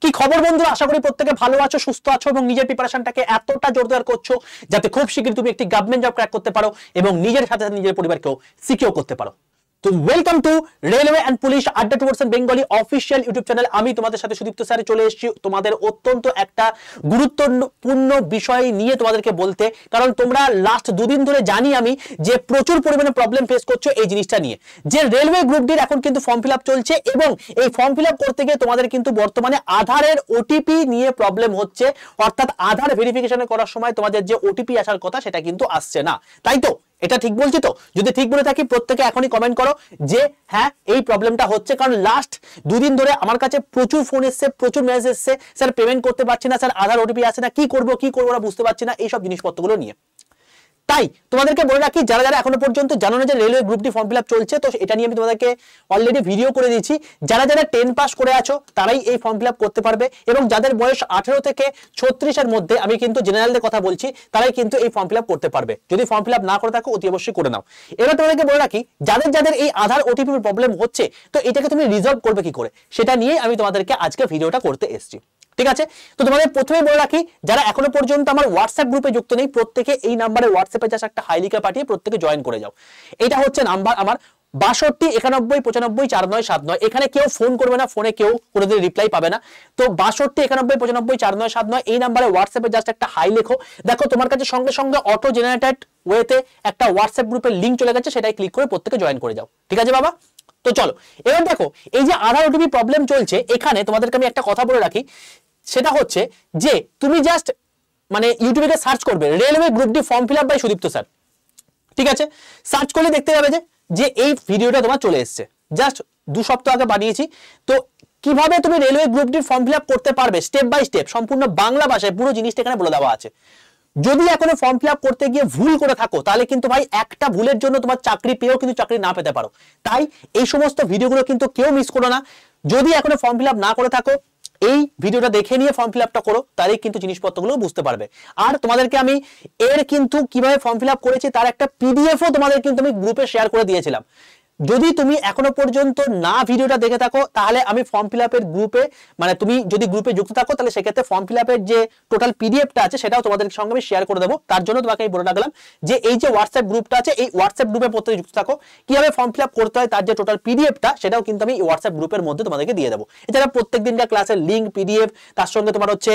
কি খবর বন্ধুরা, আশা করি প্রত্যেকে ভালো আছো, সুস্থ আছো এবং নিজের প্রিপারেশনটাকে এতটা জোরদার করছো যাতে খুব শীঘ্রই তুমি একটি গভর্নমেন্ট জব ক্র্যাক করতে পারো এবং নিজের সাথে সাথে নিজের পরিবারকেও সিকিউর করতে পারো। তো welcome to railway and police Adda towards Bengali official YouTube channel. আমি তোমাদের সাথে সুদীপ্ত স্যারে চলে এসেছি তোমাদের অত্যন্ত একটা গুরুত্বপূর্ণ বিষয় নিয়ে তোমাদেরকে বলতে, কারণ তোমরা লাস্ট দুদিন ধরে জানি আমি যে প্রচুর পরিমাণে প্রবলেম ফেস করছো এই জিনিসটা নিয়ে, যে রেলওয়ে গ্রুপ ডির এখন কিন্তু ফর্ম ফিল আপ চলছে এবং এই ফর্ম ফিল আপ করতে গিয়ে তোমাদের কিন্তু বর্তমানে আধারের ওটিপি নিয়ে প্রবলেম হচ্ছে, অর্থাৎ আধার ভেরিফিকেশন করার সময় তোমাদের যে ওটিপি আসার কথা সেটা কিন্তু আসছে না। তাই তো? এটা ঠিক বলছি তো? যদি ঠিক বলে থাকি প্রত্যেকে এখনই কমেন্ট করো যে হ্যাঁ এই প্রবলেমটা হচ্ছে, কারণ লাস্ট দুদিন ধরে আমার কাছে প্রচুর ফোন এসছে, প্রচুর মেসেজ এসছে, স্যার পেমেন্ট করতে পারছি না, স্যার আধার ওটিপি আসে না, কি করবো না বুঝতে পারছি না, এইসব জিনিসপত্রগুলো নিয়ে। তাই তোমাদেরকে বলে রাখি, যারা যারা এখনো পর্যন্ত জানো না যে railway group D form fill up চলছে, তো এটা নিয়ে আমি তোমাদেরকে অলরেডি ভিডিও করে দিয়েছি। যারা যারা 10 পাস করে আছো তারাই এই ফর্ম ফিল আপ করতে পারবে এবং যাদের বয়স 18 থেকে 36 এর মধ্যে, আমি কিন্তু জেনারেলদের কথা বলছি, তারাই কিন্তু এই ফর্ম ফিল আপ করতে পারবে। যদি ফর্ম ফিল আপ না করে থাকো অতি অবশ্যই করে নাও। এবার তোমাদেরকে বলে রাখি, যাদের যাদের এই আধার ওটিপি প্রবলেম হচ্ছে, তো এটাকে তুমি রিজলভ করবে কি করে সেটা নিয়ে আমি তোমাদেরকে আজকে ভিডিওটা করতে এসেছি। ঠিক আছে, তো তোমাদের প্রথমে বলে রাখি, যারা এখনো পর্যন্ত আমার হোয়াটসঅ্যাপ গ্রুপে যুক্ত নেই প্রত্যেকে এই নাম্বারে হোয়াটসঅ্যাপে জাস্ট একটা হাই লিখে পাঠিয়ে প্রত্যেকে জয়েন করে যাও। এটা হচ্ছে নাম্বার আমার 62 91 95 4979। এখানে কেউ ফোন করবে না, ফোনে কেউ কোনোদিন রিপ্লাই পাবে না। তো 62 91 95 4979 এই নাম্বারে হোয়াটসঅ্যাপে জাস্ট একটা হাই লেখো। দেখো তোমার কাছে সঙ্গে সঙ্গে অটো জেনারেটেড ওয়েতে একটা হোয়াটসঅ্যাপ গ্রুপের লিঙ্ক চলে গেছে, সেটাই ক্লিক করে প্রত্যেকে জয়েন করে যাও। ঠিক আছে বাবা? তো চলো এবার দেখো, এই যে আধার ওটিপি প্রবলেম চলছে, এখানে তোমাদেরকে আমি একটা কথা বলে রাখি, সেটা হচ্ছে যে তুমি জাস্ট মানে ইউটিউবে সার্চ করবে railway group D form fill up by Sudipta sir. ঠিক আছে, সার্চ করলে দেখতে পাবে যে এই ভিডিওটা তোমার চলে এসেছে, জাস্ট 2 সপ্তাহ আগে বানিয়েছি। তো কিভাবে তুমি railway group D form fill up করতে পারবে স্টেপ বাই স্টেপ সম্পূর্ণ বাংলা ভাষায় পুরো জিনিসটা এখানে বলে দেওয়া আছে। যদি এখনো ফর্ম ফিল আপ করতে গিয়ে ভুল করে থাকো তাহলে কিন্তু ভাই একটা ভুলের জন্য তোমার চাকরি পেয়েও কিন্তু চাকরি না পেতে পারো। তাই এই সমস্ত ভিডিওগুলো কিন্তু কেউ মিস করো না। যদি এখনো ফর্ম ফিল আপ না করে থাকো এই ভিডিওটা দেখে নিয়ে ফর্ম ফিল আপটা করো, তারই কিন্তু জিনিসপত্রগুলো বুঝতে পারবে। আর তোমাদেরকে আমি এর কিন্তু কিভাবে ফর্ম ফিল আপ করেছি তার একটা পিডিএফও তোমাদের কিন্তু আমি গ্রুপে শেয়ার করে দিয়েছিলাম। যদি তুমি এখনো পর্যন্ত না ভিডিওটা দেখে থাকো তাহলে আমি ফর্ম ফিল আপের গ্রুপে, মানে তুমি যদি গ্রুপে যুক্ত থাকো তাহলে সেক্ষেত্রে ফর্ম ফিল আপের যে টোটাল পিডিএফটা আছে সেটাও তোমাদের সঙ্গে আমি শেয়ার করে দেবো। তার জন্য তোমাকে আমি বলে রাখলাম যে এই যে হোয়াটসঅ্যাপ গ্রুপটা আছে এই হোয়াটসঅ্যাপ গ্রুপে প্রত্যেকে যুক্ত থাকো, কিভাবে ফর্ম ফিল আপ করতে হয় তার যে টোটাল পিডিএফটা সেটাও কিন্তু আমি হোয়াটসঅ্যাপ গ্রুপের মধ্যে তোমাদেরকে দিয়ে দেবো। এছাড়া প্রত্যেক দিনকার ক্লাসের লিঙ্ক পিডিএফ, তার সঙ্গে তোমার হচ্ছে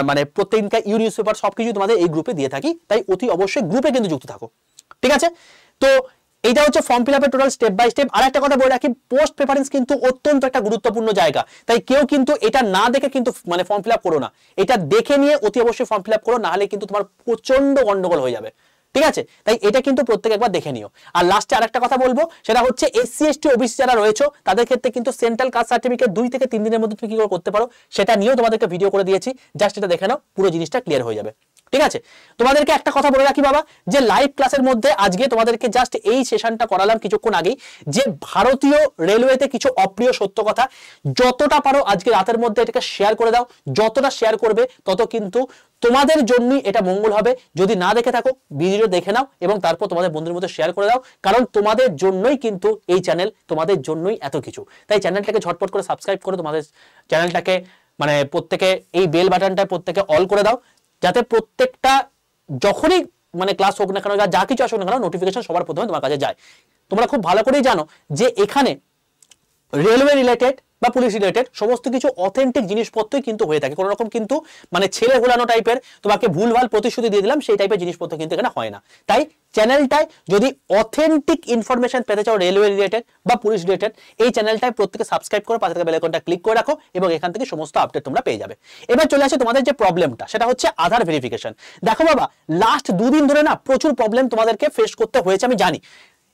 মানে প্রত্যেক দিনকার নিউজ পেপার সবকিছু তোমাদের এই গ্রুপে দিয়ে থাকি, তাই অতি অবশ্যই গ্রুপে কিন্তু যুক্ত থাকো। ঠিক আছে, তো এইটা হচ্ছে ফর্ম ফিল আপের টোটাল স্টেপ বাই স্টেপ। আর একটা কথা বলে রাখি, পোস্ট প্রেফারেন্স কিন্তু অত্যন্ত একটা গুরুত্বপূর্ণ জায়গা, তাই কেউ কিন্তু এটা না দেখে কিন্তু মানে ফর্ম ফিল আপ করো না, এটা দেখে নিয়ে অতি অবশ্যই ফর্ম ফিল আপ করো, না হলে কিন্তু তোমার প্রচন্ড গন্ডগোল হয়ে যাবে। ঠিক আছে, তাই এটা কিন্তু প্রত্যেকে একবার দেখে নিও। আর লাস্টে আরেকটা কথা বলবো, সেটা হচ্ছে এসসি এসটি ওবিসি যারা রয়েছে তাদের ক্ষেত্রে কিন্তু সেন্ট্রাল কাস্ট সার্টিফিকেট 2 থেকে 3 দিনের মধ্যে তুমি কি করে করতে পারো সেটা নিয়েও তোমাদেরকে ভিডিও করে দিয়েছি, জাস্ট এটা দেখে নাও, পুরো জিনিসটা ক্লিয়ার হয়ে যাবে। ঠিক আছে, তোমাদেরকে একটা কথা বলে রাখি বাবা, যে লাইভ ক্লাসের মধ্যে আজকে তোমাদেরকে জাস্ট এই সেশনটা করালাম কিছুক্ষণ আগেই, যে ভারতীয় রেলওয়েতে কিছু অপ্রিয় সত্য কথা, যতটা পারো আজকে রাতের মধ্যে এটাকে শেয়ার করে দাও। যতটা শেয়ার করবে তত কিন্তু তোমাদের জন্যই এটা মঙ্গল হবে। যদি না দেখে থাকো ভিডিও দেখে নাও এবং তারপর তোমাদের বন্ধুদের মধ্যে শেয়ার করে দাও, কারণ তোমাদের জন্যই কিন্তু এই চ্যানেল, তোমাদের জন্যই এত কিছু। তাই চ্যানেলটাকে ঝটপট করে সাবস্ক্রাইব করে তোমাদের চ্যানেলটাকে মানে প্রত্যেকে এই বেল বাটনটা প্রত্যেকে অল করে দাও, যাতে প্রত্যেকটা যখনই মানে ক্লাস হোক না কেন, যা কিছু আসুক না কেন, নোটিফিকেশন সবার প্রথমে তোমার কাছে যায়। তোমরা খুব ভালো করেই জানো যে এখানে রেলওয়ে রিলেটেড বা পুলিশ রিলেটেড সমস্ত কিছু অথেন্টিক জিনিসপত্রই কিন্তু হয়ে থাকে। কোনো রকম কিন্তু মানে ছেলে ঘোলানো টাইপের তোমাকে ভুলভাল প্রতিশ্রুতি দিয়ে দিলাম সেই টাইপের জিনিসপত্র কিন্তু এখানে হয় না। তাই চ্যানেলটায় যদি অথেন্টিক ইনফরমেশন পেতে চাও রেলওয়ে রিলেটেড বা পুলিশ রিলেটেড, এই চ্যানেলটায় প্রত্যেকে সাবস্ক্রাইব করো, পাশে থাকা বেল আইকনটা ক্লিক করে রাখো এবং এখান থেকে সমস্ত আপডেট তোমরা পেয়ে যাবে। এবার চলে আসে তোমাদের যে প্রবলেমটা, সেটা হচ্ছে আধার ভেরিফিকেশন। দেখো বাবা, লাস্ট 2 দিন ধরে না প্রচুর প্রবলেম তোমাদেরকে ফেস করতে হয়েছে আমি জানি।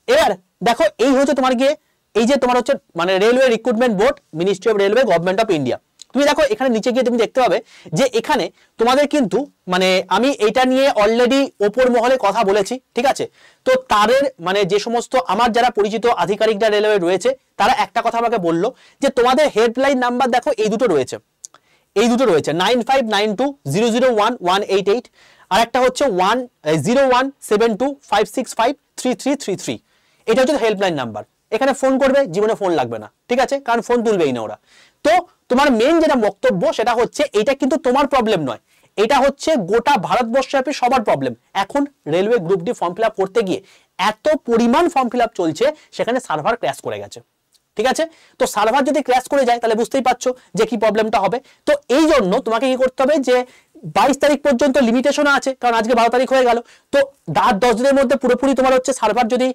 এবার দেখো এই হচ্ছে তোমার গিয়ে এই যে তোমার হচ্ছে মানে railway recruitment board, ministry of railway, government of India. তুমি দেখো এখানে নিচে গিয়ে তুমি দেখতে পাবে যে এখানে তোমাদের কিন্তু মানে আমি এটা নিয়ে অলরেডি ওপর মহলে কথা বলেছি। ঠিক আছে, তো তাদের মানে যে সমস্ত আমার যারা পরিচিত আধিকারিকরা রেলওয়ে রয়েছে তারা একটা কথা আমাকে বললো যে তোমাদের হেল্পলাইন নাম্বার দেখো এই দুটো রয়েছে, 9592001188, আর একটা হচ্ছে 017256533333। এটা হচ্ছে হেল্পলাইন নাম্বার। এখানে ফোন করবে, জীবনে ফোন লাগবে না। ঠিক আছে, কারণ ফোন তুলবেই না ওরা। তো তোমার মেন যেটা বক্তব্য সেটা হচ্ছে এটা কিন্তু তোমার প্রবলেম নয়, এটা হচ্ছে গোটা ভারতবর্ষব্যাপী সবার প্রবলেম। এখন railway group D form fill up করতে গিয়ে এত পরিমাণ ফর্ম ফিল আপ চলছে, সেখানে সার্ভার ক্র্যাশ করে গেছে। ঠিক আছে, তো সার্ভার যদি ক্র্যাশ করে যায় তাহলে বুঝতেই পারছো যে কি প্রবলেমটা হবে। তো এই জন্য তোমাকে কি করতে হবে যে 22 তারিখ পর্যন্ত লিমিটেশন আছে, কারণ আজকে 12 তারিখ হয়ে গেল। তো 10 দিনের মধ্যে পুরোপুরি তোমার হচ্ছে সার্ভার যদি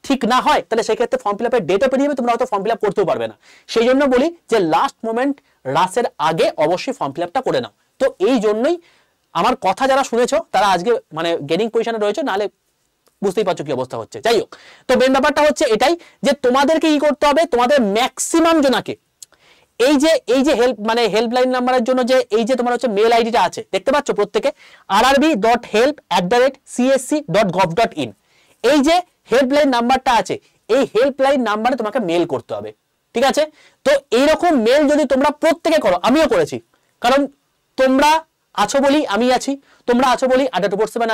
ঠিক না হয় তাহলে সেক্ষেত্রে ফর্ম ফিল আপের ডেটও পেরিয়ে যাবে, তোমরা হয়তো ফর্ম ফিল আপ করতেও পারবে না। সেই জন্য বলি যে লাস্ট মোমেন্ট রাসের আগে অবশ্যই ফর্ম ফিল আপটা করে নাও। তো এই জন্যই আমার কথা যারা শুনেছো তারা আজকে মানে গেনিং পজিশনে রয়েছে, নাহলে বুঝতেই পারছো কি অবস্থা হচ্ছে। যাই হোক, তো মেন ব্যাপারটা হচ্ছে এটাই যে তোমাদেরকে কি করতে হবে, তোমাদের ম্যাক্সিমাম জনাকে এই যে হেল্পলাইন নাম্বারের জন্য যে এই যে তোমার হচ্ছে মেল আইডিটা আছে দেখতে পাচ্ছ প্রত্যেকে, rrb.help@csc.gov.in, এই যে হেল্পলাইন নাম্বারটা আছে, এই হেল্পলাইন নাম্বারে তোমাকে মেল করতে হবে। ঠিক আছে, তো এইরকম মেল যদি তোমরা প্রত্যেকে করো, আমিও করেছি, কারণ তোমরা আছো বলি আমি আছি, তোমরা আছো বলি আড্ডা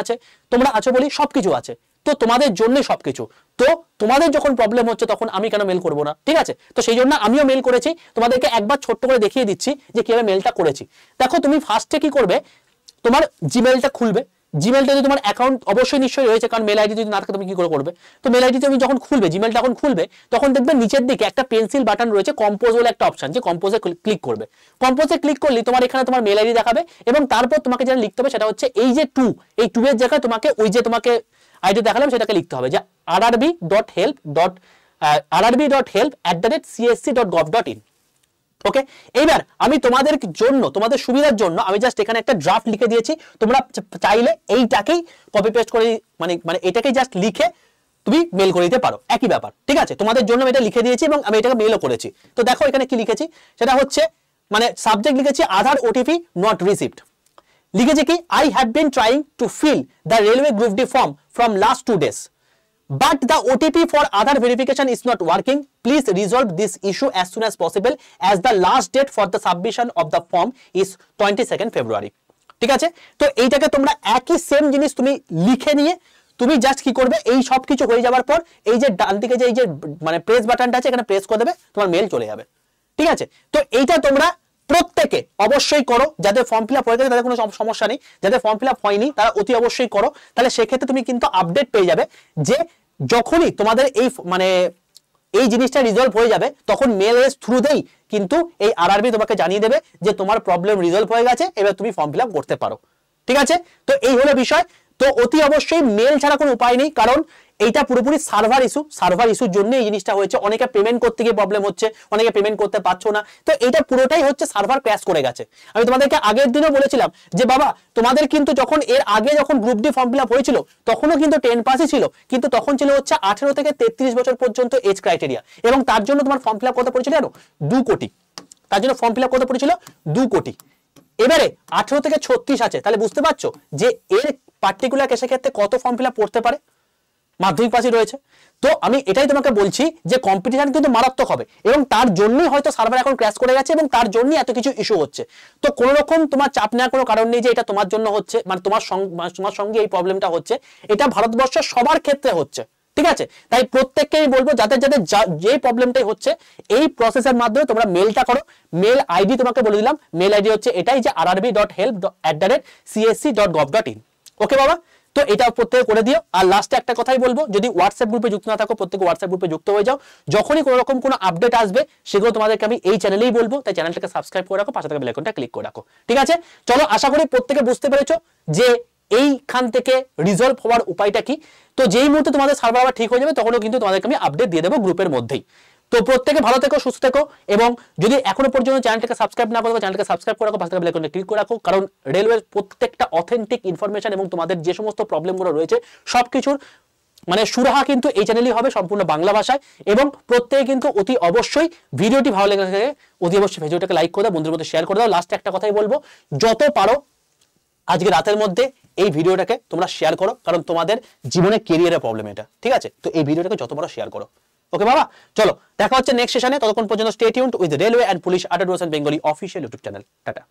আছে, তোমরা আছো বলি সবকিছু আছে, তো তোমাদের জন্যই সবকিছু। তো তোমাদের যখন প্রবলেম হচ্ছে তখন আমি কেন মেল করবো না? ঠিক আছে, তো সেই জন্য আমিও মেল করেছি, তোমাদেরকে একবার ছোট্ট করে দেখিয়ে দিচ্ছি যে কিভাবে মেলটা করেছি। দেখো, তুমি ফার্স্টে কি করবে, তোমার জিমেলটা খুলবে। জিমেলটা যদি তোমার অ্যাকাউন্ট অবশ্যই নিশ্চয়ই রয়েছে, কারণ মেল আইডি যদি না থাকে তুমি কি করে করবে? তো মেল আইডি তুমি যখন খুলবে, জিমেলটা যখন খুলবে, তখন দেখবে নিচের দিকে একটা পেন্সিল বাটন রয়েছে, কম্পোজ বলে একটা অপশন, যে কম্পোজে ক্লিক করবে। কম্পোজে ক্লিক করলে তোমার এখানে তোমার মেল আইডি দেখাবে, এবং তারপর তোমাকে যেটা লিখতে হবে সেটা হচ্ছে এই যে 2, এই 2 এর জায়গায় তোমাকে ওই যে তোমাকে আইডি দেখালাম সেটাকে লিখতে হবে, যে rrb.help@csc.gov.in। ওকে, এইবার আমি তোমাদের জন্য, তোমাদের সুবিধার জন্য আমি জাস্ট এখানে একটা ড্রাফট লিখে দিয়েছি। তোমরা চাইলে এইটাকেই কপি পেস্ট করে মানে এটাকেই জাস্ট লিখে তুমি মেল করে দিতে পারো, একই ব্যাপার। ঠিক আছে, তোমাদের জন্য আমি এটা লিখে দিয়েছি এবং আমি এটাকে মেলও করেছি। তো দেখো এখানে কি লিখেছি, সেটা হচ্ছে মানে সাবজেক্ট লিখেছি আধার ওটিপি নট রিসিভড, লিখেছি কি I have been trying to fill the railway group D form from last 2 days, but the OTP for Aadhaar verification is not working. Please resolve this issue as soon as possible, as the last date for the submission of the form is 22nd February. ঠিক আছে, তো এইটাকে তোমরা একই same জিনিস তুমি লিখে নিয়ে তুমি জাস্ট কি করবে, এই সব কিছু হয়ে যাওয়ার পর এই যে ডান দিকে যে এই যে মানে প্রেস বাটনটা আছে এখানে প্রেস করে দেবে, তোমার মেল চলে যাবে। ঠিক আছে, তো এইটা তোমরা প্রত্যেকে অবশ্যই করো, যাদের ফর্ম ফিল আপ হয়ে গেছে তাদের কোনো সমস্যা নেই, যাদের ফর্ম ফিল আপ হয়নি তারা অতি অবশ্যই করো। তাহলে সেক্ষেত্রে তুমি কিন্তু আপডেট পেয়ে যাবে যে যখনই তোমাদের এই মানে এই জিনিসটা রিজলভ হয়ে যাবে, তখন মেলের থ্রুতেই কিন্তু এই আরআরবি তোমাকে জানিয়ে দেবে যে তোমার প্রবলেম রিজলভ হয়ে গেছে, এবার তুমি ফর্ম ফিল আপ করতে পারো। ঠিক আছে, তো এই হলো বিষয়। তো অতি অবশ্যই মেল ছাড়া কোনো উপায় নেই, কারণ এইটা পুরোপুরি সার্ভার ইস্যুর জন্য এই জিনিসটা হয়েছে। অনেকে পেমেন্ট করতে গিয়ে প্রবলেম হচ্ছে, অনেকে পেমেন্ট করতে পারছো না, তো এটা পুরোটাই হচ্ছে সার্ভার ক্র্যাশ করে গেছে। আমি তোমাদেরকে আগের দিনও বলেছিলাম যে বাবা তোমাদের কিন্তু যখন এর আগে যখন group D form fill up হয়েছিল তখনও কিন্তু 10 পাসই ছিল, কিন্তু তখন ছিল হচ্ছে 18 থেকে 33 বছর পর্যন্ত এজ ক্রাইটেরিয়া, এবং তার জন্য তোমার ফর্ম ফিল আপ কত পড়েছিল জানো? 2 কোটি। তার জন্য ফর্ম ফিল আপ কত পড়েছিল? 2 কোটি। এবারে 18 থেকে 36 আছে, তাহলে বুঝতে পারছো যে এর পার্টিকুলার কেসের ক্ষেত্রে কত ফর্ম ফিল আপ পড়তে পারে। মাধ্যমিক পাশে রয়েছে। তো আমি এটাই তোমাকে বলছি যে কম্পিটিশন কিন্তু মারাত্মক হবে, এবং তার জন্যই হয়তো সার্ভার এখন ক্র্যাশ করে গেছে, এবং তার জন্যই এত কিছু ইস্যু হচ্ছে। তো কোনো রকম তোমার চাপ নেওয়ার কোনো কারণ নেই যে এটা তোমার জন্য হচ্ছে, মানে তোমার সঙ্গে এই প্রবলেমটা হচ্ছে, এটা ভারতবর্ষের সবার ক্ষেত্রে হচ্ছে। ঠিক আছে, তাই প্রত্যেককেই বলবো যাদের যাদের যে প্রবলেমটাই হচ্ছে এই প্রসেসের মাধ্যমে তোমরা মেলটা করো। মেল আইডি তোমাকে বলে দিলাম, মেল আইডি হচ্ছে এটাই, যে rrb.help@csc.gov.in। ওকে বাবা, তো এটা প্রত্যেকে করে দিও। আর লাস্টে একটা কথাই বলবো, যদি হোয়াটসঅ্যাপ গ্রুপে যুক্ত না থাকো প্রত্যেকে হোয়াটসঅ্যাপ গ্রুপে যুক্ত হয়ে যাও। যখনই কোনো রকম কোনো আপডেট আসবে সেগুলো তোমাদেরকে আমি এই চ্যানেলেই বলবো, তাই চ্যানেলটাকে সাবস্ক্রাইব করে রাখো, পাশে থাকা বেল আইকনটা ক্লিক করে রাখো। ঠিক আছে, চলো, আশা করি প্রত্যেকে বুঝতে পেরেছো যে এইখান থেকে রিজলভ হওয়ার উপায়টা কি। তো যেই মুহূর্তে তোমাদের সার্ভার আবার ঠিক হয়ে যাবে তখনও কিন্তু তোমাদেরকে আমি আপডেট দিয়ে দেবো গ্রুপের মধ্যেই। তো প্রত্যেকে ভালো থেকো, সুস্থ থেকো, এবং যদি এখনো পর্যন্ত চ্যানেলটাকে সাবস্ক্রাইব না করো চ্যানেলটাকে সাবস্ক্রাইব করে রাখো, পাশে থাকা বেল আইকনটা ক্লিক করে রাখো, কারণ রেলওয়ের প্রত্যেকটা অথেন্টিক ইনফরমেশন এবং তোমাদের যে সমস্ত প্রবলেমগুলো রয়েছে সবকিছুর মানে সুরাহা কিন্তু এই চ্যানেলই হবে, সম্পূর্ণ বাংলা ভাষায়। এবং প্রত্যেকে কিন্তু অতি অবশ্যই ভিডিওটি ভালো লেগে থাকে অতি অবশ্যই ভিডিওটাকে লাইক করে দাও, বন্ধুদের মধ্যে শেয়ার করে দাও। লাস্টে একটা কথাই বলবো, যত পারো আজকে রাতের মধ্যে এই ভিডিওটাকে তোমরা শেয়ার করো, কারণ তোমাদের জীবনে কেরিয়ারের প্রবলেম এটা। ঠিক আছে, তো এই ভিডিওটাকে যত পারো শেয়ার করো। ওকে বাবা, চলো দেখা হচ্ছে নেক্সট সেশনে। ততক্ষণ পর্যন্ত stay tuned with railway and police Adda Bengali official YouTube channel. Tata.